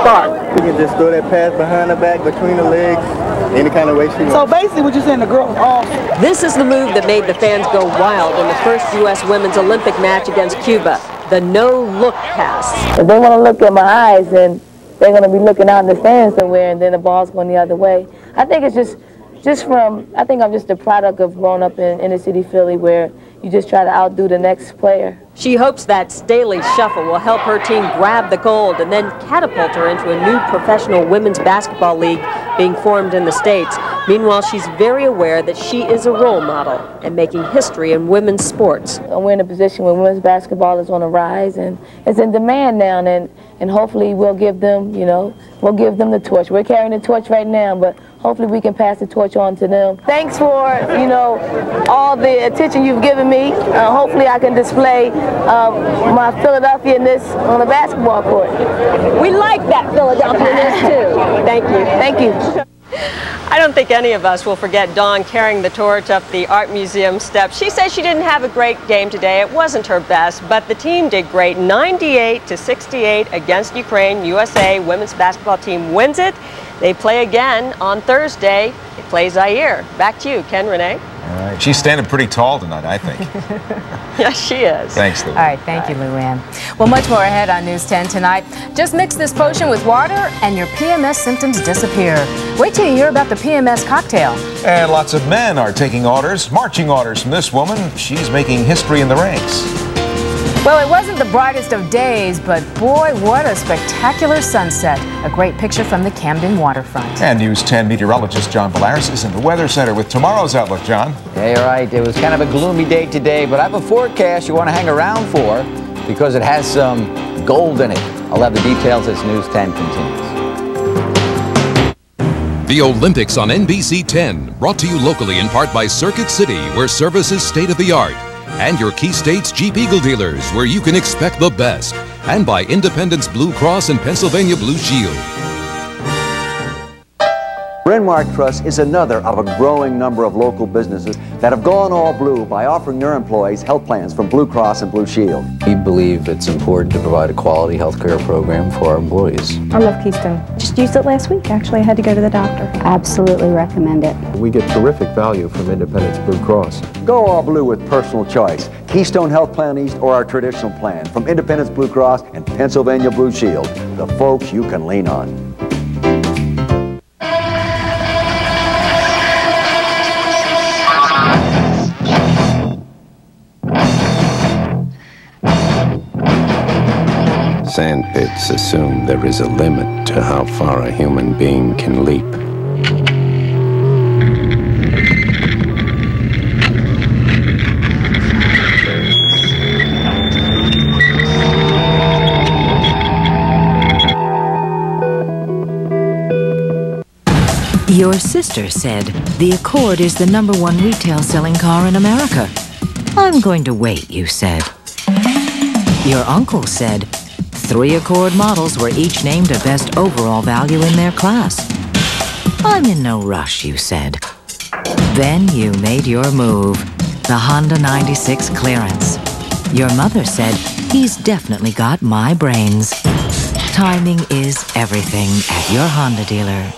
spark. We can just throw that pass behind the back, between the legs, any kind of way she wants. So basically what you're saying, the girls off. This is the move that made the fans go wild in the first U.S. women's Olympic match against Cuba, the no-look pass. If they want to look at my eyes, then they're going to be looking out in the stands somewhere, and then the ball's going the other way. I think it's just from, I think I'm just a product of growing up in inner city Philly, where you just try to outdo the next player. She hopes that Staley shuffle will help her team grab the gold and then catapult her into a new professional women's basketball league being formed in the States. Meanwhile, she's very aware that she is a role model and making history in women's sports. We're in a position where women's basketball is on the rise, and it's in demand now, and hopefully we'll give them, we'll give them the torch. We're carrying the torch right now, but hopefully we can pass the torch on to them. Thanks for, all the attention you've given me. Hopefully I can display my Philadelphia-ness on the basketball court. We like that Philadelphia-ness too. Thank you. Thank you. I don't think any of us will forget Dawn carrying the torch up the Art Museum steps. She says she didn't have a great game today. It wasn't her best, but the team did great. 98-68 against Ukraine. USA women's basketball team wins it. They play again on Thursday. They play Zaire. Back to you, Ken, Renee. All right. She's standing pretty tall tonight, I think. Yes, she is. Thanks, Lou. All right, thank you, Luann. Well, much more ahead on News 10 tonight. Just mix this potion with water and your PMS symptoms disappear. Wait till you hear about the PMS cocktail. And lots of men are taking orders, marching orders from this woman. She's making history in the ranks. Well, it wasn't the brightest of days, but boy, what a spectacular sunset. A great picture from the Camden waterfront. And News 10 meteorologist John Valaris is in the Weather Center with tomorrow's outlook. John? Yeah, you're right. It was kind of a gloomy day today, but I have a forecast you want to hang around for because it has some gold in it. I'll have the details as News 10 continues. The Olympics on NBC 10, brought to you locally in part by Circuit City, where service is state-of-the-art. And your Key States Jeep Eagle dealers, where you can expect the best. And by Independence Blue Cross and Pennsylvania Blue Shield. Bryn Mawr Trust is another of a growing number of local businesses that have gone all blue by offering their employees health plans from Blue Cross and Blue Shield. We believe it's important to provide a quality health care program for our employees. I love Keystone. Just used it last week. Actually, I had to go to the doctor. Absolutely recommend it. We get terrific value from Independence Blue Cross. Go all blue with personal choice. Keystone Health Plan East or our traditional plan from Independence Blue Cross and Pennsylvania Blue Shield. The folks you can lean on. Sandpits assume there is a limit to how far a human being can leap. Your sister said the Accord is the #1 retail selling car in America. I'm going to wait, you said. Your uncle said 3 Accord models were each named a best overall value in their class. I'm in no rush, you said. Then you made your move, the Honda 96 clearance. Your mother said, he's definitely got my brains. Timing is everything at your Honda dealer.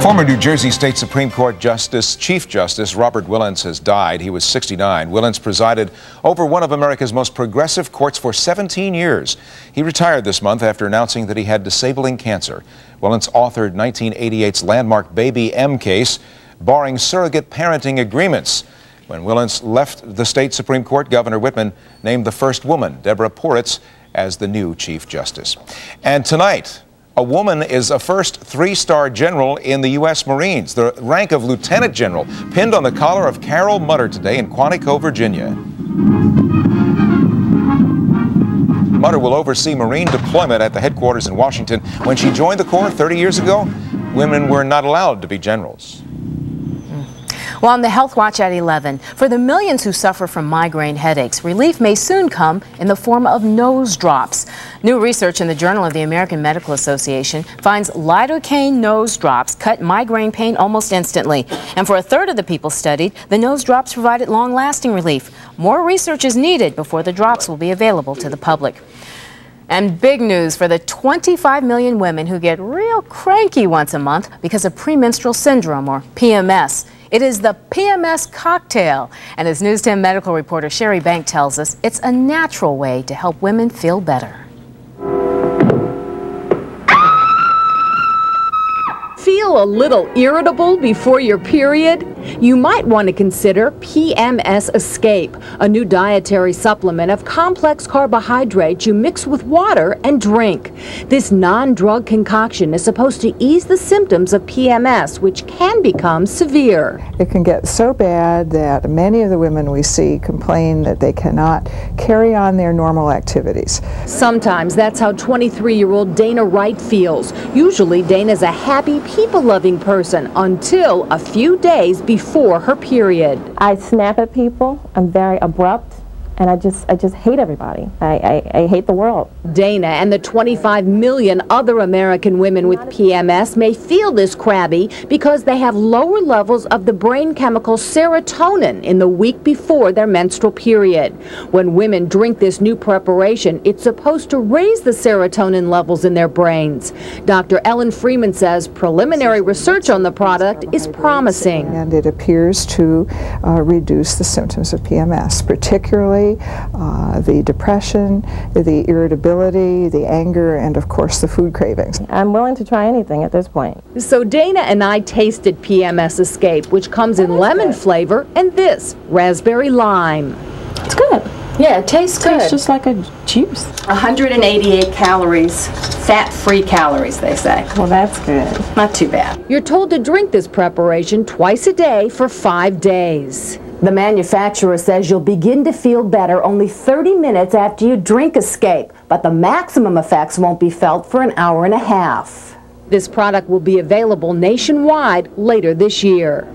Former New Jersey State Supreme Court Chief Justice Robert Willans has died. He was 69. Willans presided over one of America's most progressive courts for 17 years. He retired this month after announcing that he had disabling cancer. Willans authored 1988's landmark Baby M case, barring surrogate parenting agreements. When Willans left the state Supreme Court, Governor Whitman named the first woman, Deborah Poritz, as the new Chief Justice. And tonight, a woman is a first 3-star general in the U.S. Marines. The rank of lieutenant general pinned on the collar of Carol Mutter today in Quantico, Virginia. Mutter will oversee Marine deployment at the headquarters in Washington. When she joined the Corps 30 years ago, women were not allowed to be generals. Well, on the Health Watch at 11, for the millions who suffer from migraine headaches, relief may soon come in the form of nose drops. New research in the Journal of the American Medical Association finds lidocaine nose drops cut migraine pain almost instantly. And for a third of the people studied, the nose drops provided long-lasting relief. More research is needed before the drops will be available to the public. And big news for the 25 million women who get real cranky once a month because of premenstrual syndrome, or PMS. It is the PMS cocktail. And as News 10 medical reporter Sherry Bank tells us, it's a natural way to help women feel better. Feel a little irritable before your period? You might want to consider PMS Escape, a new dietary supplement of complex carbohydrates you mix with water and drink. This non-drug concoction is supposed to ease the symptoms of PMS, which can become severe. It can get so bad that many of the women we see complain that they cannot carry on their normal activities. Sometimes that's how 23-year-old Dana Wright feels. Usually Dana's a happy, people-loving person until a few days before her period. I snap at people. I'm very abrupt. And I just hate everybody. I hate the world. Dana and the 25 million other American women with PMS may feel this crabby because they have lower levels of the brain chemical serotonin in the week before their menstrual period. When women drink this new preparation, it's supposed to raise the serotonin levels in their brains. Dr. Ellen Freeman says preliminary research on the product is promising. And it appears to reduce the symptoms of PMS, particularly the depression, the irritability, the anger, and of course the food cravings. I'm willing to try anything at this point. So Dana and I tasted PMS Escape, which comes in lemon flavor, and this, raspberry lime. It's good. Yeah, it tastes good. It's just like a juice. 188 calories, fat-free calories, they say. Well, that's good. Not too bad. You're told to drink this preparation twice a day for 5 days. The manufacturer says you'll begin to feel better only 30 minutes after you drink Escape, but the maximum effects won't be felt for an hour and a half. This product will be available nationwide later this year.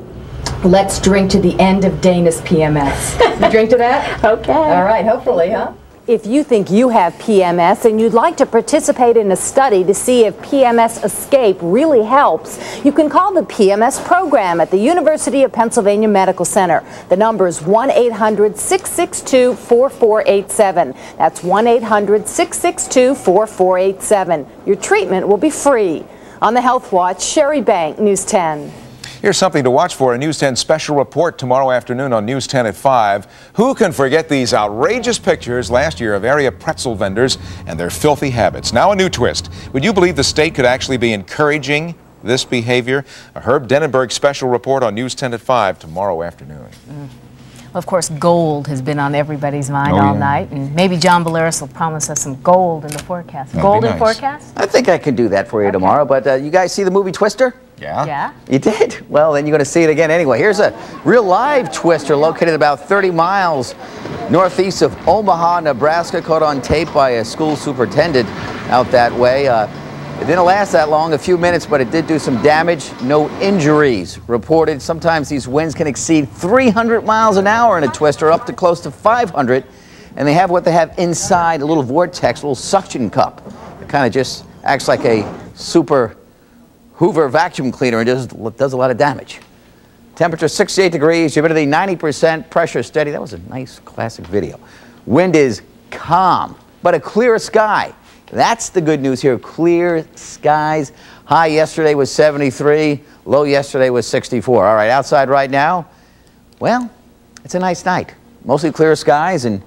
Let's drink to the end of Dana's PMS. You drink to that? Okay. All right, hopefully, huh? If you think you have PMS and you'd like to participate in a study to see if PMS Escape really helps, you can call the PMS program at the University of Pennsylvania Medical Center. The number is 1-800-662-4487. That's 1-800-662-4487. Your treatment will be free. On the Health Watch, Sherry Bank, News 10. Here's something to watch for, a News 10 special report tomorrow afternoon on News 10 at 5. Who can forget these outrageous pictures last year of area pretzel vendors and their filthy habits? Now a new twist. Would you believe the state could actually be encouraging this behavior? A Herb Denenberg special report on News 10 at 5 tomorrow afternoon. Of course, gold has been on everybody's mind all night, and maybe John Baleris will promise us some gold in the forecast. Gold in forecast? I think I can do that for you tomorrow, but you guys see the movie Twister? Yeah. Yeah. You did? Well, then you're going to see it again anyway. Here's a real live Twister located about 30 miles northeast of Omaha, Nebraska, caught on tape by a school superintendent out that way. It didn't last that long, a few minutes, but it did do some damage. No injuries reported. Sometimes these winds can exceed 300 miles an hour in a Twister, up to close to 500. And they have what they have inside, a little vortex, a little suction cup. It kind of just acts like a super Hoover vacuum cleaner and just does a lot of damage. Temperature 68 degrees, humidity 90%, pressure steady. That was a nice classic video. Wind is calm, but a clear sky. That's the good news here, clear skies. High yesterday was 73, low yesterday was 64. All right, outside right now, well, it's a nice night. Mostly clear skies and,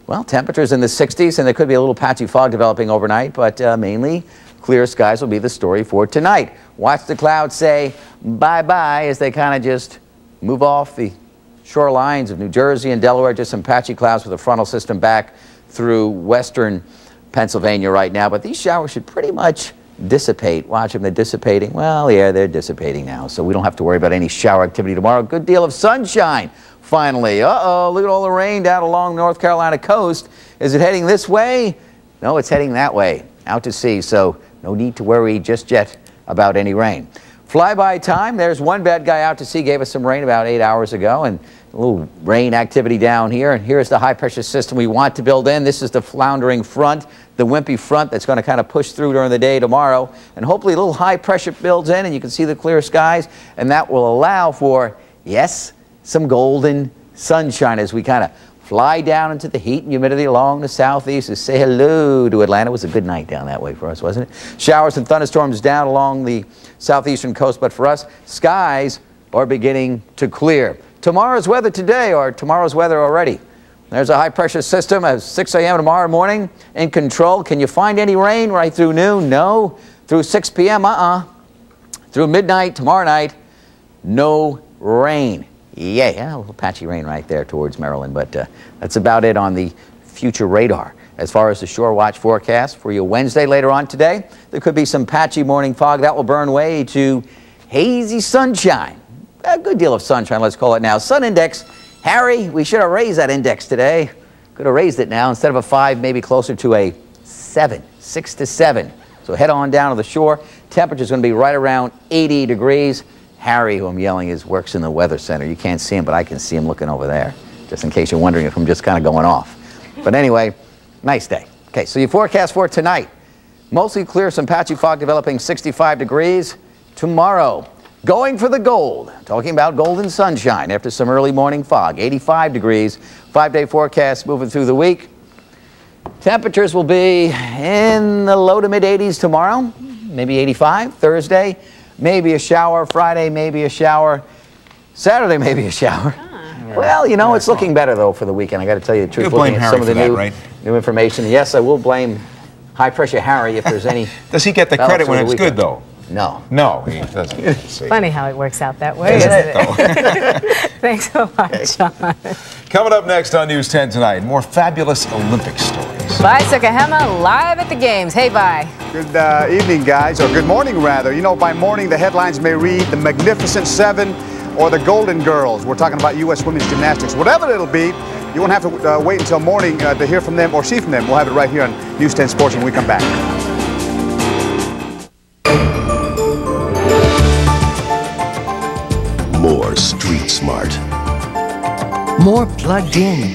well, temperatures in the 60s, and there could be a little patchy fog developing overnight, but mainly clear skies will be the story for tonight. Watch the clouds say bye-bye as they kind of just move off the shorelines of New Jersey and Delaware. Just some patchy clouds with a frontal system back through western Pennsylvania right now. But these showers should pretty much dissipate. Watch them, they're dissipating. Well, yeah, they're dissipating now, so we don't have to worry about any shower activity tomorrow. Good deal of sunshine, finally. Uh-oh, look at all the rain down along North Carolina coast. Is it heading this way? No, it's heading that way, out to sea, so no need to worry just yet about any rain. Flyby time. There's one bad guy out to sea. Gave us some rain about 8 hours ago, and a little rain activity down here. And here's the high-pressure system we want to build in. This is the floundering front, the wimpy front that's going to kind of push through during the day tomorrow. And hopefully a little high pressure builds in, and you can see the clear skies. And that will allow for, yes, some golden sunshine as we kind of fly down into the heat and humidity along the southeast to say hello to Atlanta. It was a good night down that way for us, wasn't it? Showers and thunderstorms down along the southeastern coast, but for us, skies are beginning to clear. Tomorrow's weather today, or tomorrow's weather already. There's a high-pressure system at 6 a.m. tomorrow morning in control. Can you find any rain right through noon? No. Through 6 p.m.? Through midnight tomorrow night, no rain. Yeah, a little patchy rain right there towards Maryland, but that's about it on the future radar. As far as the shore watch forecast for you Wednesday later on today, there could be some patchy morning fog that will burn way to hazy sunshine. A good deal of sunshine, let's call it now. Sun index, Harry, we should have raised that index today. Could have raised it now. Instead of a 5, maybe closer to a 7, 6 to 7. So head on down to the shore. Temperature's going to be right around 80 degrees. Harry, who I'm yelling is, works in the weather center. You can't see him, but I can see him looking over there, just in case you're wondering if I'm just kind of going off. But anyway, nice day. Okay, so your forecast for tonight. Mostly clear, some patchy fog developing, 65 degrees. Tomorrow, going for the gold. Talking about golden sunshine after some early morning fog, 85 degrees. 5-day forecast moving through the week. Temperatures will be in the low to mid 80s tomorrow, maybe 85. Thursday, maybe a shower. Friday, maybe a shower. Saturday, maybe a shower. Well, you know, it's looking better, though, for the weekend. I got to tell you the truth. You blame Harry for that, new information. Yes, I will blame high-pressure Harry if there's any. Does he get the credit when it's good, though? No. No, he doesn't. Funny how it works out that way, isn't it? Thanks so much, John. Coming up next on News 10 tonight, more fabulous Olympic stories. Vi Sukahema live at the games. Hey, Vi. Good evening, guys, or good morning, rather. You know, by morning, the headlines may read the Magnificent Seven or the Golden Girls. We're talking about U.S. women's gymnastics. Whatever it'll be, you won't have to wait until morning to hear from them or see from them. We'll have it right here on News 10 Sports when we come back. More street smart. More plugged in.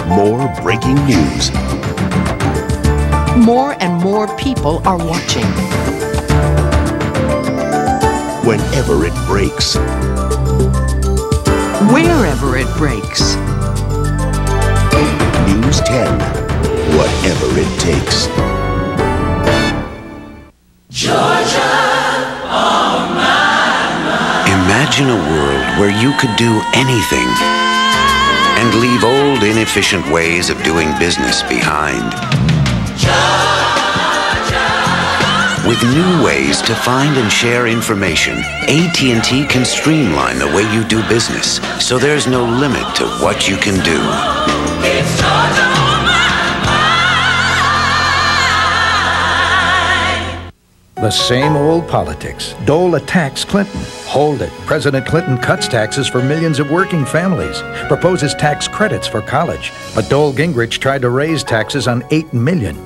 More breaking news. More and more people are watching. Whenever it breaks. Wherever it breaks. News 10. Whatever it takes. Georgia, on my mind. Imagine a world where you could do anything and leave old, inefficient ways of doing business behind. With new ways to find and share information, AT&T can streamline the way you do business, so there's no limit to what you can do. It's Georgia on my mind. The same old politics. Dole attacks Clinton. Hold it. President Clinton cuts taxes for millions of working families, proposes tax credits for college. But Dole Gingrich tried to raise taxes on 8 million.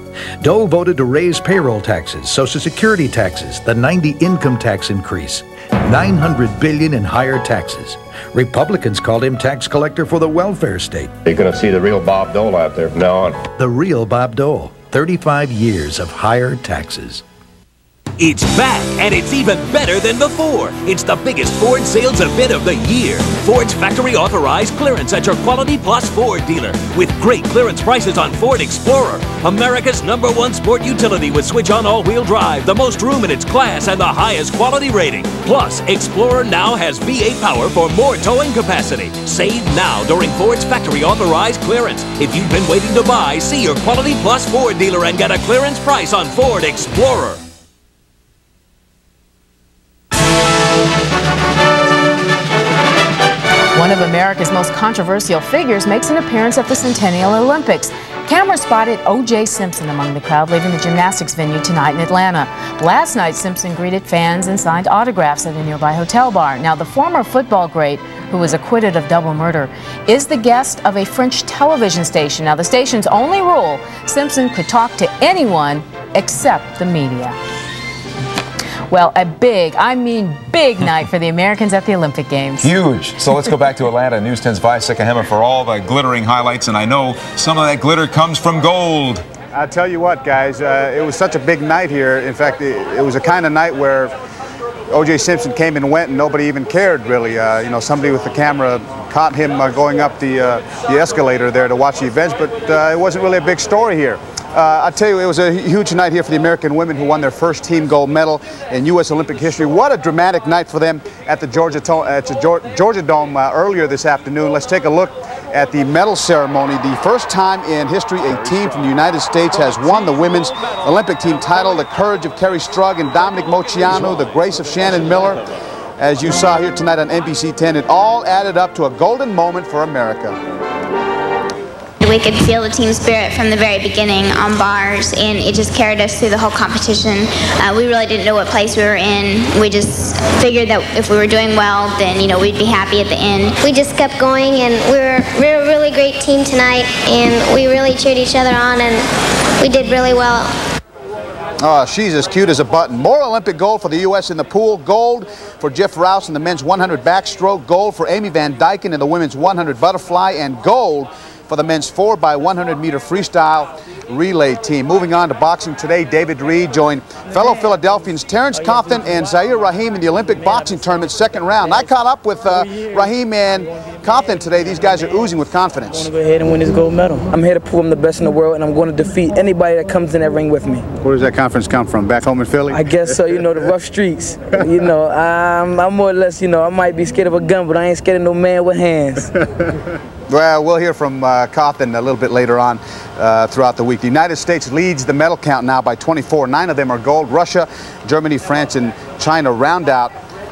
Dole voted to raise payroll taxes, Social Security taxes, the 90 income tax increase, $900 billion in higher taxes. Republicans called him tax collector for the welfare state. You're going to see the real Bob Dole out there from now on. The real Bob Dole. 35 years of higher taxes. It's back, and it's even better than before. It's the biggest Ford sales event of the year. Ford's factory-authorized clearance at your Quality Plus Ford dealer. With great clearance prices on Ford Explorer, America's #1 sport utility with switch-on all-wheel drive, the most room in its class, and the highest quality rating. Plus, Explorer now has V8 power for more towing capacity. Save now during Ford's factory-authorized clearance. If you've been waiting to buy, see your Quality Plus Ford dealer and get a clearance price on Ford Explorer. One of America's most controversial figures makes an appearance at the Centennial Olympics. Cameras spotted O.J. Simpson among the crowd leaving the gymnastics venue tonight in Atlanta. Last night, Simpson greeted fans and signed autographs at a nearby hotel bar. Now, the former football great, who was acquitted of double murder, is the guest of a French television station. Now, the station's only rule, Simpson could talk to anyone except the media. Well, a big, I mean big night for the Americans at the Olympic Games. Huge. So let's go back to Atlanta. News 10's Vi Sikahema for all the glittering highlights, and I know some of that glitter comes from gold. I tell you what, guys, it was such a big night here. In fact, it was a kind of night where O.J. Simpson came and went, and nobody even cared, really. You know, somebody with the camera caught him going up the escalator there to watch the events, but it wasn't really a big story here. I tell you, it was a huge night here for the American women who won their first team gold medal in U.S. Olympic history. What a dramatic night for them at the Georgia Dome earlier this afternoon. Let's take a look at the medal ceremony. The first time in history a team from the United States has won the women's Olympic team title. The courage of Kerri Strug and Dominic Moceanu, the grace of Shannon Miller, as you saw here tonight on NBC 10, it all added up to a golden moment for America. We could feel the team spirit from the very beginning on bars, and it just carried us through the whole competition. We really didn't know what place we were in. We just figured that if we were doing well, then, you know, we'd be happy at the end. We just kept going, and we were a really great team tonight, and we really cheered each other on, and we did really well. Oh, she's as cute as a button. More Olympic gold for the U.S. in the pool. Gold for Jeff Rouse in the men's 100 backstroke. Gold for Amy Van Dyken in the women's 100 butterfly. And gold for the men's 4x100 meter freestyle relay team. Moving on to boxing today, David Reed joined fellow Philadelphians Terrence Compton and Zaire Rahim in the Olympic boxing tournament second round. I caught up with Rahim and Compton today. These guys are oozing with confidence. I want to go ahead and win this gold medal. I'm here to prove I'm the best in the world, and I'm going to defeat anybody that comes in that ring with me. Where does that confidence come from? Back home in Philly? I guess so. You know, the rough streets. You know, I'm more or less, you know, I might be scared of a gun, but I ain't scared of no man with hands. Well, we'll hear from Compton a little bit later on throughout the week. The United States leads the medal count now by 24. 9 of them are gold. Russia, Germany, France, and China round out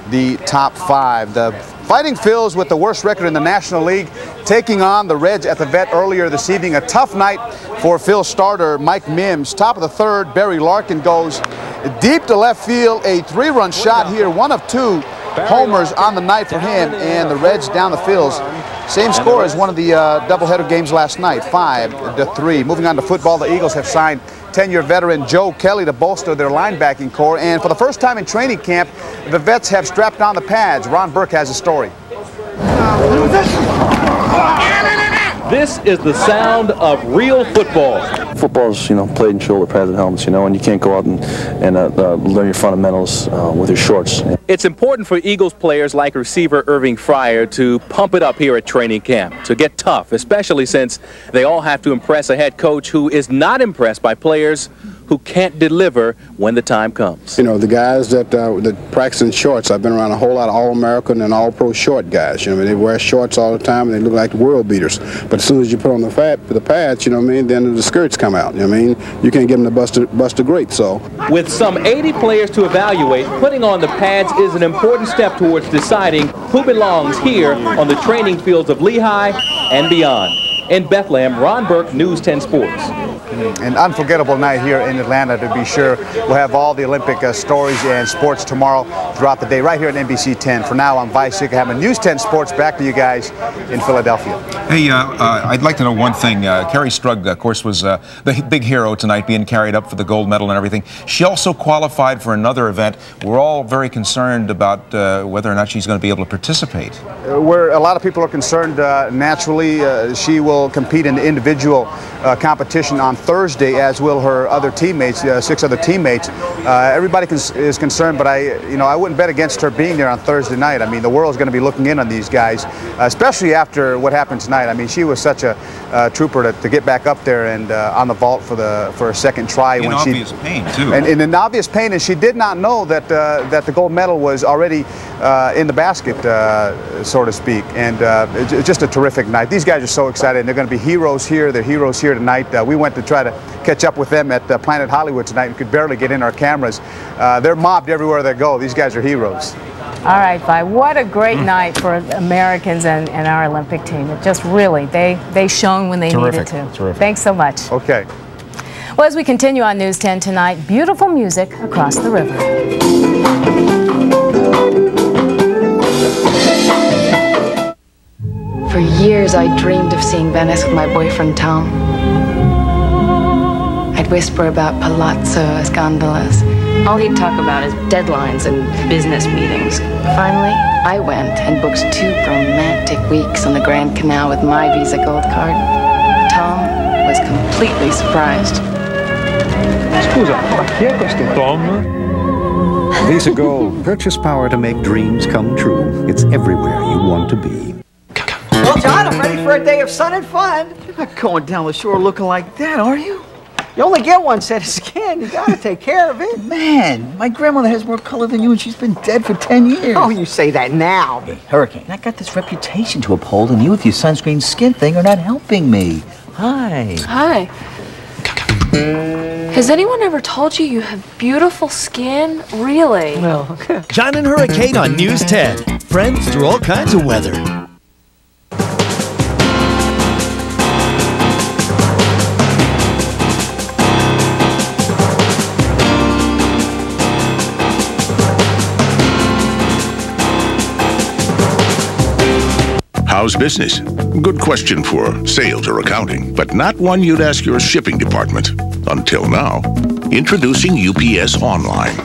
the top 5. The Fighting Phils with the worst record in the National League taking on the Reds at the Vet earlier this evening. A tough night for Phil starter Mike Mims. Top of the third, Barry Larkin goes deep to left field. A 3-run shot here, 1 of 2 homers on the night for him, and the Reds down the Phils. Same score as one of the doubleheader games last night, 5-3. Moving on to football, the Eagles have signed 10-year veteran Joe Kelly to bolster their linebacking core, and for the first time in training camp, the vets have strapped on the pads. Ron Burke has a story. This is the sound of real football. Football's, you know, played in shoulder pads and helmets, you know, and you can't go out and learn your fundamentals with your shorts. It's important for Eagles players like receiver Irving Fryer to pump it up here at training camp, to get tough, especially since they all have to impress a head coach who is not impressed by players who can't deliver when the time comes. You know, the guys that practice in shorts, I've been around a whole lot of All-American and All-Pro short guys. You know, I mean, they wear shorts all the time and they look like world beaters. But as soon as you put on the pads, you know what I mean, then the skirts come out. You know what I mean? You can't get them to bust a grape, so. With some 80 players to evaluate, putting on the pads is an important step towards deciding who belongs here on the training fields of Lehigh and beyond. In Bethlehem, Ron Burke, News 10 Sports. An unforgettable night here in Atlanta, to be sure. We'll have all the Olympic stories and sports tomorrow throughout the day right here at NBC 10. For now, I'm Vi Sikahema, News 10 Sports. Back to you guys in Philadelphia. Hey, I'd like to know one thing. Kerri Strug, of course, was the big hero tonight, being carried up for the gold medal and everything. She also qualified for another event. We're all very concerned about whether or not she's going to be able to participate. Where a lot of people are concerned, naturally, she will compete in the individual competition on Thursday, as will her other teammates, 6 other teammates. Everybody is concerned, but I wouldn't bet against her being there on Thursday night. I mean, the world's going to be looking in on these guys, especially after what happened tonight. I mean, she was such a trooper to get back up there and on the vault for a second try. In obvious pain, too. And in obvious pain, and she did not know that that the gold medal was already in the basket, so to speak. And it's just a terrific night. These guys are so excited, and they're going to be heroes here. They're heroes here tonight. We went to try to catch up with them at Planet Hollywood tonight and could barely get in our cameras. They're mobbed everywhere they go. These guys are heroes. All right, Vi, what a great night for Americans and our Olympic team. It just really, they shone when they needed to. Terrific. Thanks so much. Okay. Well, as we continue on News 10 tonight, beautiful music across the river. For years, I dreamed of seeing Venice with my boyfriend, Tom. I'd whisper about palazzos, gondolas, All he'd talk about is deadlines and business meetings. Finally, I went and booked 2 romantic weeks on the Grand Canal with my Visa Gold card. Tom was completely surprised. Scusa, chi è questo? Tom? Visa Gold. Purchase power to make dreams come true. It's everywhere you want to be. Well, John, I'm ready for a day of sun and fun. You're not going down the shore looking like that, are you? You only get one set of skin. You gotta take care of it. Man, my grandmother has more color than you, and she's been dead for 10 years. Oh, you say that now. Hey, Hurricane, I got this reputation to uphold, and you with your sunscreen skin thing are not helping me. Hi. Hi. Has anyone ever told you you have beautiful skin? Really? Well, okay. John and Hurricane on News 10. Friends through all kinds of weather. How's business? Good question for sales or accounting, but not one you'd ask your shipping department. Until now. Introducing UPS Online.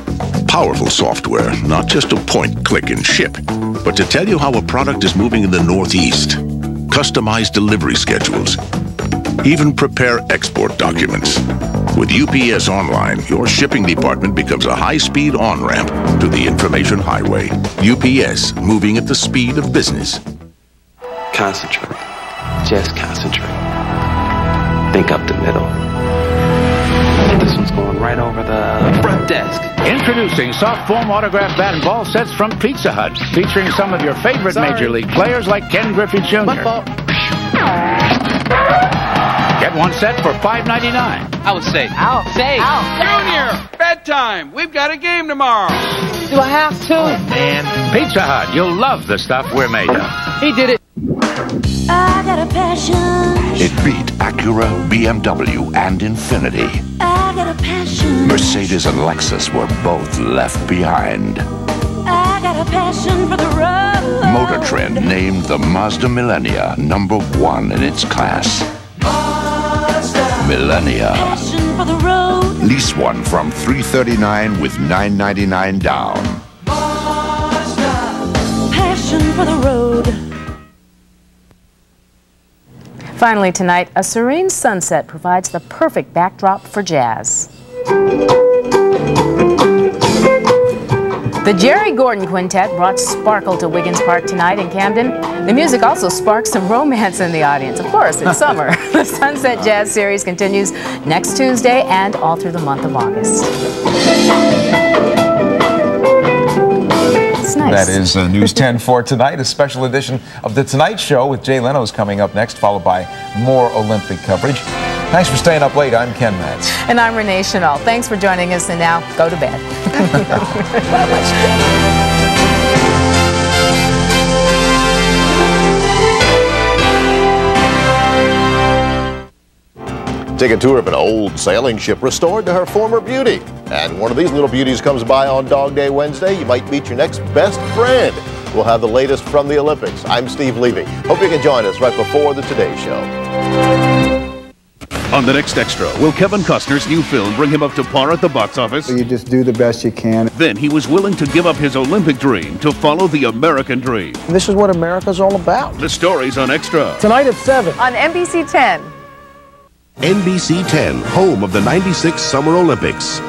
Powerful software, not just to point, click, and ship, but to tell you how a product is moving in the Northeast. Customize delivery schedules. Even prepare export documents. With UPS Online, your shipping department becomes a high-speed on-ramp to the information highway. UPS, moving at the speed of business. Concentrate. Just concentrate. Think up the middle. This one's going right over the front desk. Introducing soft foam autograph bat and ball sets from Pizza Hut, featuring some of your favorite Major League players like Ken Griffey Jr. Get one set for $5.99. I was safe. Out. Safe. Out. Junior, bedtime. We've got a game tomorrow. Do I have to? Oh, man. Pizza Hut, you'll love the stuff we're made of. He did it. I got a passion. It beat Acura, BMW, and Infiniti. I got a passion. Mercedes and Lexus were both left behind. I got a passion for the road. Motor Trend named the Mazda Millennia #1 in its class. Mazda. Millennia. Passion for the road. Lease one from $339 with $999 down. Mazda. Passion for the road. Finally tonight, a serene sunset provides the perfect backdrop for jazz. The Jerry Gordon Quintet brought sparkle to Wiggins Park tonight in Camden. The music also sparked some romance in the audience. Of course, it's summer. The Sunset Jazz Series continues next Tuesday and all through the month of August. Nice. That is News 10 for tonight. A special edition of The Tonight Show with Jay Leno is coming up next, followed by more Olympic coverage. Thanks for staying up late. I'm Ken Matz. And I'm Renee Chanel. Thanks for joining us, and now go to bed. Take a tour of an old sailing ship restored to her former beauty. And one of these little beauties comes by on Dog Day Wednesday. You might meet your next best friend. We'll have the latest from the Olympics. I'm Steve Levy. Hope you can join us right before the Today Show. On the next Extra, will Kevin Costner's new film bring him up to par at the box office? You just do the best you can. Then he was willing to give up his Olympic dream to follow the American dream. This is what America's all about. The story's on Extra. Tonight at 7. On NBC 10. NBC 10, home of the '96 Summer Olympics.